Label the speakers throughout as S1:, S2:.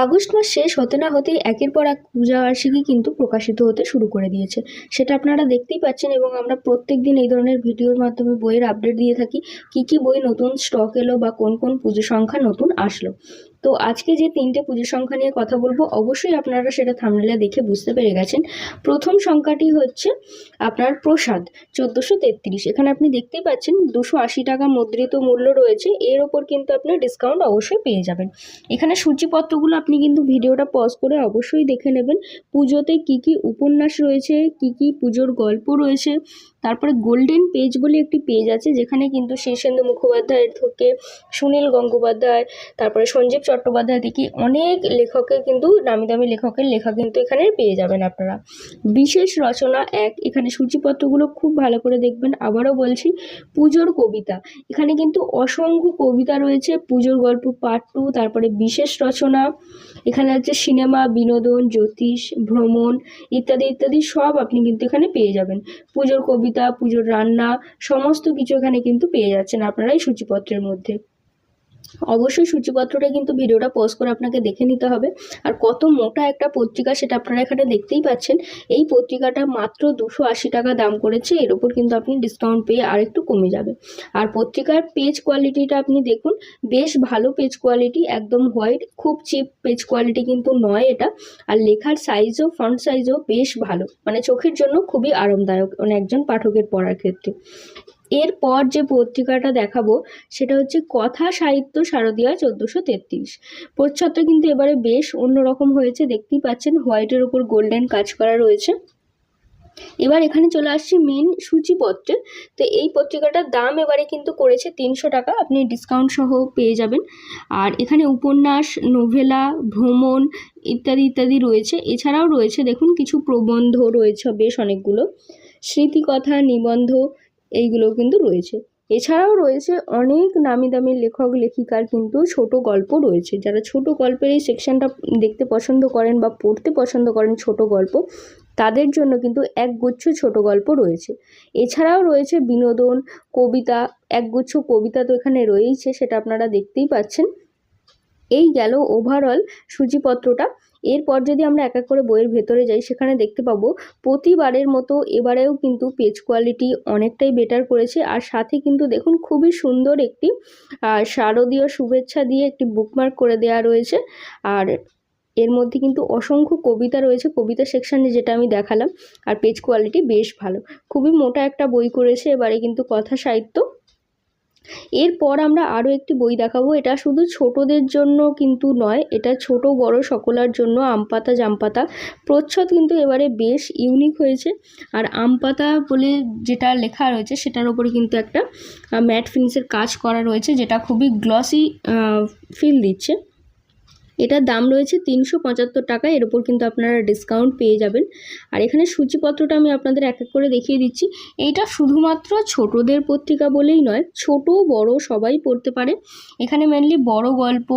S1: August মাস শেষ হতে না হতেই একের পর এক পূজাবার্ষিকী কিন্তু প্রকাশিত হতে শুরু করে দিয়েছে। সেটা আপনারা দেখতেই পাচ্ছেন এবং আমরা প্রত্যেক দিন এই ধরনের ভিডিওর মাধ্যমে বইয়ের আপডেট দিয়ে থাকি। কি বই নতুন স্টক এলো বা কোন কোন পুজো সংখ্যা নতুন আসলো। তো আজকে যে 3টে পুজো সংখ্যা নিয়ে কথা বলবো, অবশ্যই আপনারা সেটা থাম্বনেলে দেখে বুঝতে পেরে গেছেন। প্রথম সংখ্যাটি হচ্ছে আপনার প্রসাদ 1433। এখানে আপনি দেখতেই পাচ্ছেন 280 টাকা মুদ্রিত মূল্য রয়েছে। এর ওপর কিন্তু আপনার ডিসকাউন্ট অবশ্যই পেয়ে যাবেন। এখানে সূচিপত্রগুলো আপনি কিন্তু ভিডিওটা পজ করে অবশ্যই দেখে নেবেন। পুজোতে কি উপন্যাস রয়েছে, কি পুজোর গল্প রয়েছে। তারপরে গোল্ডেন পেজ বলে একটি পেজ আছে, যেখানে কিন্তু শীর্ষেন্দু মুখোপাধ্যায়ের থেকে সুনীল গঙ্গোপাধ্যায়, তারপরে সঞ্জীব চট্টোপাধ্যায় থেকে অনেক লেখকের কিন্তু নামি দামি লেখকের লেখা কিন্তু এখানে পেয়ে যাবেন আপনারা। বিশেষ রচনা 1, এখানে সূচিপত্রগুলো খুব ভালো করে দেখবেন। আবারও বলছি, পুজোর কবিতা, এখানে কিন্তু অসংখ্য কবিতা রয়েছে। পুজোর গল্প পার্ট 2, তারপরে বিশেষ রচনা, এখানে আছে সিনেমা, বিনোদন, জ্যোতিষ, ভ্রমণ ইত্যাদি ইত্যাদি সব আপনি কিন্তু এখানে পেয়ে যাবেন। পুজোর কবিতা, পুজোর রান্না, সমস্ত কিছু এখানে কিন্তু পেয়ে যাচ্ছেন আপনারা এই সূচিপত্রের মধ্যে। অবশ্যই সূচিপত্রটা কিন্তু ভিডিওটা পজ করে আপনাকে দেখে নিতে হবে। আর কত মোটা একটা পত্রিকা সেটা আপনারা এখানে দেখতেই পাচ্ছেন। এই পত্রিকাটা মাত্র 280 টাকা দাম করেছে। এর ওপর কিন্তু আপনি ডিসকাউন্ট পেয়ে আর একটু কমে যাবে। আর পত্রিকার পেজ কোয়ালিটিটা আপনি দেখুন, বেশ ভালো পেজ কোয়ালিটি, একদম হোয়াইট, খুব চিপ পেজ কোয়ালিটি কিন্তু নয় এটা। আর লেখার সাইজও, ফন্ট সাইজও বেশ ভালো, মানে চোখের জন্য খুবই আরামদায়ক, মানে একজন পাঠকের পড়ার ক্ষেত্রে। এরপর যে পত্রিকাটা দেখাবো সেটা হচ্ছে কথা সাহিত্য শারদিয়া 1433। প্রচ্ছদটা কিন্তু এবারে বেশ অন্যরকম হয়েছে, দেখতেই পাচ্ছেন হোয়াইটের ওপর গোল্ডেন কাজ করা রয়েছে। এবার এখানে চলে আসছি মেন সূচিপত্রে। তো এই পত্রিকাটার দাম এবারে কিন্তু করেছে 300 টাকা, আপনি ডিসকাউন্ট সহ পেয়ে যাবেন। আর এখানে উপন্যাস, নোভেলা, ভ্রমণ ইত্যাদি ইত্যাদি রয়েছে। এছাড়াও রয়েছে দেখুন কিছু প্রবন্ধ রয়েছে, বেশ অনেকগুলো স্মৃতিকথা, নিবন্ধ এইগুলো কিন্তু রয়েছে। এছাড়াও রয়েছে অনেক নামি দামি লেখক লেখিকার কিন্তু ছোট গল্প রয়েছে। যারা ছোট গল্পের এই সেকশনটা দেখতে পছন্দ করেন বা পড়তে পছন্দ করেন ছোট গল্প, তাদের জন্য কিন্তু একগুচ্ছ ছোট গল্প রয়েছে। এছাড়াও রয়েছে বিনোদন, কবিতা, একগুচ্ছ কবিতা তো এখানে রয়েইছে, সেটা আপনারা দেখতেই পাচ্ছেন। এই গেল ওভারঅল সূচিপত্রটা। এরপর যদি আমরা এক এক করে বইয়ের ভেতরে যাই, সেখানে দেখতে পাবো প্রতিবারের মতো এবারেও কিন্তু পেজ কোয়ালিটি অনেকটাই বেটার করেছে। আর সাথে কিন্তু দেখুন খুবই সুন্দর একটি শারদীয় শুভেচ্ছা দিয়ে একটি বুকমার্ক করে দেওয়া রয়েছে। আর এর মধ্যে কিন্তু অসংখ্য কবিতা রয়েছে, কবিতা সেকশানে যেটা আমি দেখালাম। আর পেজ কোয়ালিটি বেশ ভালো, খুবই মোটা একটা বই করেছে এবারে কিন্তু কথা সাহিত্য। এরপর আমরা আরও একটি বই দেখাবো। এটা শুধু ছোটদের জন্য কিন্তু নয়, এটা ছোট বড় সকলের জন্য। আমপাতা জামপাতা প্রচ্ছদ কিন্তু এবারে বেশ ইউনিক হয়েছে। আর আমপাতা বলে যেটা লেখা রয়েছে সেটার ওপরে কিন্তু একটা ম্যাট ফিনিশের কাজ করা রয়েছে, যেটা খুবই গ্লসি ফিল দিচ্ছে। এটার দাম রয়েছে 375 টাকা। এর উপর কিন্তু আপনারা ডিসকাউন্ট পেয়ে যাবেন। আর এখানে সূচিপত্রটা আমি আপনাদের এক এক করে দেখিয়ে দিচ্ছি। এইটা শুধুমাত্র ছোটদের পত্রিকা বলেই নয়, ছোট বড় সবাই পড়তে পারে। এখানে মেনলি বড় গল্প,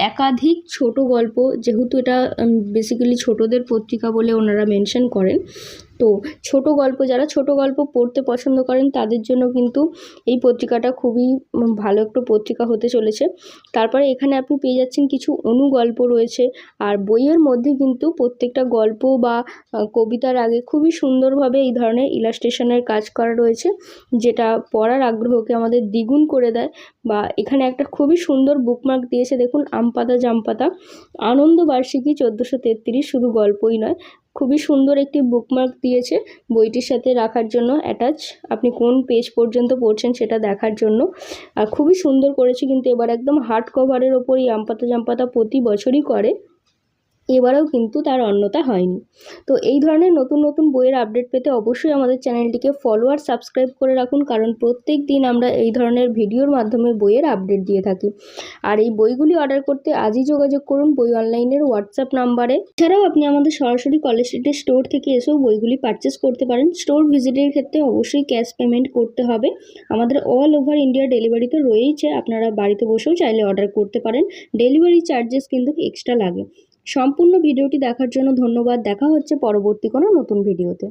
S1: একাধিক ছোট গল্প, যেহেতু এটা বেসিক্যালি ছোটদের পত্রিকা বলে ওনারা মেনশন করেন। তো ছোট গল্প, যারা ছোট গল্প পড়তে পছন্দ করেন তাদের জন্য কিন্তু এই পত্রিকাটা খুবই ভালো একটা পত্রিকা হতে চলেছে। তারপরে এখানে আপনি পেয়ে যাচ্ছেন কিছু অনুগল্প রয়েছে। আর বইয়ের মধ্যে কিন্তু প্রত্যেকটা গল্প বা কবিতার আগে খুবই সুন্দরভাবে এই ধরনের ইলাস্ট্রেশনের কাজ করা রয়েছে, যেটা পড়ার আগ্রহকে আমাদের দ্বিগুণ করে দেয়। বা এখানে একটা খুবই সুন্দর বুকমার্ক দিয়েছে দেখুন, আমপাতা জামপাতা আনন্দ বার্ষিকী 1433। শুধু গল্পই নয়, খুবই সুন্দর একটি বুকমার্ক দিয়েছে বইটির সাথে রাখার জন্য অ্যাটাচ, আপনি কোন পেজ পর্যন্ত পড়ছেন সেটা দেখার জন্য। আর খুবই সুন্দর করেছে কিন্তু এবার একদম হার্ড কভারের ওপরই আমপাতা জামপাতা প্রতি বছরই করে, এবারেও কিন্তু তার অন্যতা হয়নি। তো এই ধরনের নতুন নতুন বইয়ের আপডেট পেতে অবশ্যই আমাদের চ্যানেলটিকে ফলো আর সাবস্ক্রাইব করে রাখুন, কারণ প্রত্যেক দিন আমরা এই ধরনের ভিডিওর মাধ্যমে বইয়ের আপডেট দিয়ে থাকি। আর এই বইগুলি অর্ডার করতে আজই যোগাযোগ করুন বই অনলাইনের হোয়াটসঅ্যাপ নাম্বারে। এছাড়াও আপনি আমাদের সরাসরি কলেজ স্ট্রিটের স্টোর থেকে এসেও বইগুলি পারচেস করতে পারেন। স্টোর ভিজিটের ক্ষেত্রে অবশ্যই ক্যাশ পেমেন্ট করতে হবে। আমাদের অল ওভার ইন্ডিয়া ডেলিভারি তো রয়েইছে, আপনারা বাড়িতে বসেও চাইলে অর্ডার করতে পারেন। ডেলিভারি চার্জেস কিন্তু এক্সট্রা লাগে। সম্পূর্ণ ভিডিওটি দেখার জন্য ধন্যবাদ। দেখা হচ্ছে পরবর্তী কোনো নতুন ভিডিওতে।